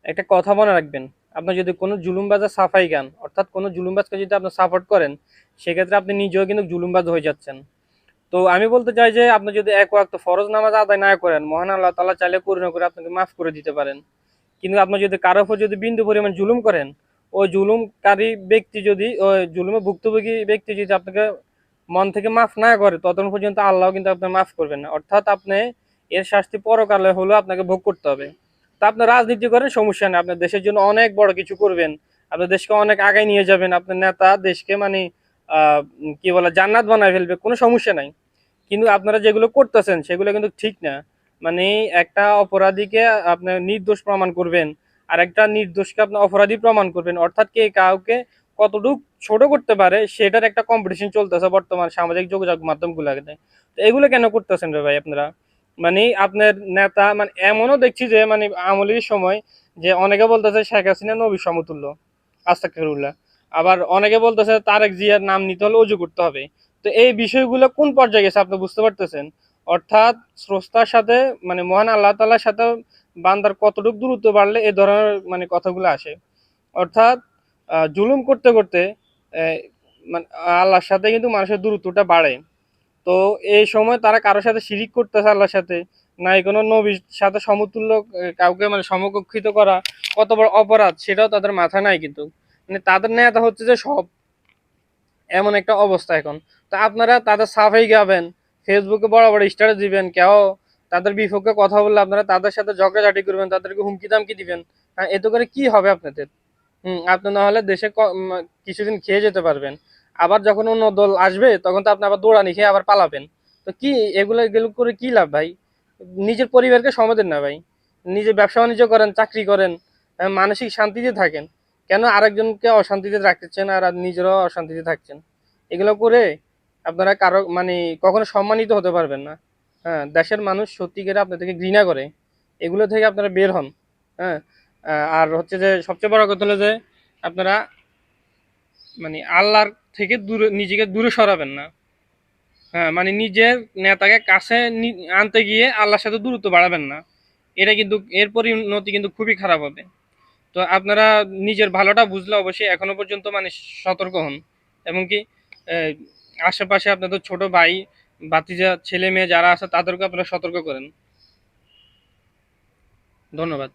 একটা কথা মনে রাখবেন, আপনি যদি কোনো জুলুমবাজের সাফাই গান, অর্থাৎ কোনো জুলুমবাজকে যদি আপনি সাপোর্ট করেন, সেক্ষেত্রে আপনি নিজেও কিন্তু জুলুমবাজ হয়ে যাচ্ছেন। তো আমি বলতে চাই যে আপনি যদি এক ওয়াক্ত ফরজ নামাজ আদায় না করেন, মহান আল্লাহ তাআলা চাইলে করুণা করে আপনাকে মাফ করে দিতে পারেন। কিন্তু আপনি যদি কারো উপর যদি বিন্দু পরিমাণ জুলুম করেন, ওই জুলুমকারী ব্যক্তি যদি ওই জুলুমে ভুক্তভোগী ব্যক্তি যদি আপনাকে মন থেকে মাফ না করে, ততক্ষণ পর্যন্ত আল্লাহ কিন্তু আপনার মাফ করবেন না। অর্থাৎ আপনি এর শাস্তি পরকালে হলেও আপনাকে ভোগ করতে হবে। তা আপনি রাজনীতি করেন, সমস্যা নেই, আপনার দেশের জন্য অনেক বড় কিছু করবেন, আপনার দেশকে অনেক আগায় নিয়ে যাবেন, আপনার নেতা দেশকে মানে কি বলে জান্নাত বানায় ফেলবে, কোনো সমস্যা নাই। কিন্তু আপনারা যেগুলো করতেছেন সেগুলো কিন্তু ঠিক না। মানে একটা অপরাধীকে আপনার নির্দোষ প্রমাণ করবেন, আর একটা নির্দোষকে আপনি অপরাধী প্রমাণ করবেন, অর্থাৎ কে কাউকে কতটুকু ছোট করতে পারে সেটার একটা কম্পিটিশন চলতেছে বর্তমান সামাজিক যোগাযোগ মাধ্যমগুলোতে। তো এগুলো কেন করতেছেন রে ভাই আপনারা? মানে আপনার নেতা মানে এমনও দেখছি যে মানে আমলির সময় যে অনেকে বলতেছে শেখ হাসিনা নবী সমতুল্য, আস্তাগফিরুল্লাহ। আবার অনেকে বলতেছে তারেক জিয়ার নাম নিতে হলে অজু করতে হবে। তো এই বিষয়গুলো কোন পর্যায়ে গেছে আপনি বুঝতে পারতেছেন? অর্থাৎ স্রষ্টার সাথে মানে মহান আল্লাহ তাআলার সাথে বান্দার কতটুকু দূরত্ব বাড়লে এ ধরনের মানে কথাগুলো আসে। অর্থাৎ জুলুম করতে করতে মানে আল্লাহর সাথে কিন্তু মানুষের দূরত্বটা বাড়ে। তো এই সময় তারা কারোর সাথে শিরিক করতেছে আল্লাহর সাথে, নাই কোনো নবীর সাথে সমতুল্য কাউকে মানে সমকক্ষিত করা কত বড় অপরাধ সেটাও তাদের মাথায় নাই কিন্তু। মানে তাদের নেতা হচ্ছে যে সব, এমন একটা অবস্থা এখন। তো আপনারা তাদের সাফাই গাবেন, ফেসবুকে বড় বড় স্ট্যাটাস দিবেন, কেউ তাদের বিপক্ষে কথা বললে আপনারা তাদের সাথে ঝগড়াঝাটি করবেন, তাদেরকে হুমকি দামকি দিবেন। হ্যাঁ, এতে করে কি হবে আপনাদের? আপনি না হলে দেশে কিছুদিন খেয়ে যেতে পারবেন। আবার যখন অন্য দল আসবে তখন তো আপনি আবার দৌড়ানি খেয়ে আবার পালাবেন। তো কি এগুলো এগুলো করে কি লাভ ভাই? নিজের পরিবারকে সময় দেন না ভাই। নিজে ব্যবসা বাণিজ্য করেন, চাকরি করেন, মানসিক শান্তিতে থাকেন। কেন আরেকজনকে অশান্তিতে রাখতেছেন আর নিজেরাও অশান্তিতে থাকছেন? এগুলো করে আপনারা কারো মানে কখনো সম্মানিত হতে পারবেন না। হ্যাঁ, দেশের মানুষ সত্যিকারে আপনাদেরকে ঘৃণা করে। এগুলো থেকে আপনারা বের হন। হ্যাঁ, আর হচ্ছে যে সবচেয়ে বড় কথা হলো যে আপনারা মানে আল্লাহর থেকে দূরে নিজেকে দূরে সরাবেন না। হ্যাঁ, মানে নিজের নেতাকে কাছে আনতে গিয়ে আল্লাহর সাথে দূরত্ব বাড়াবেন না। এটা কিন্তু এর পরিণতি কিন্তু খুবই খারাপ হবে। তো আপনারা নিজের ভালোটা বুঝলে অবশ্যই এখনো পর্যন্ত মানে সতর্ক হন। এবং কি আহ, আশেপাশে আপনাদের ছোট ভাই ভাতিজা ছেলে মেয়ে যারা আছে তাদেরকে আপনারা সতর্ক করেন। ধন্যবাদ।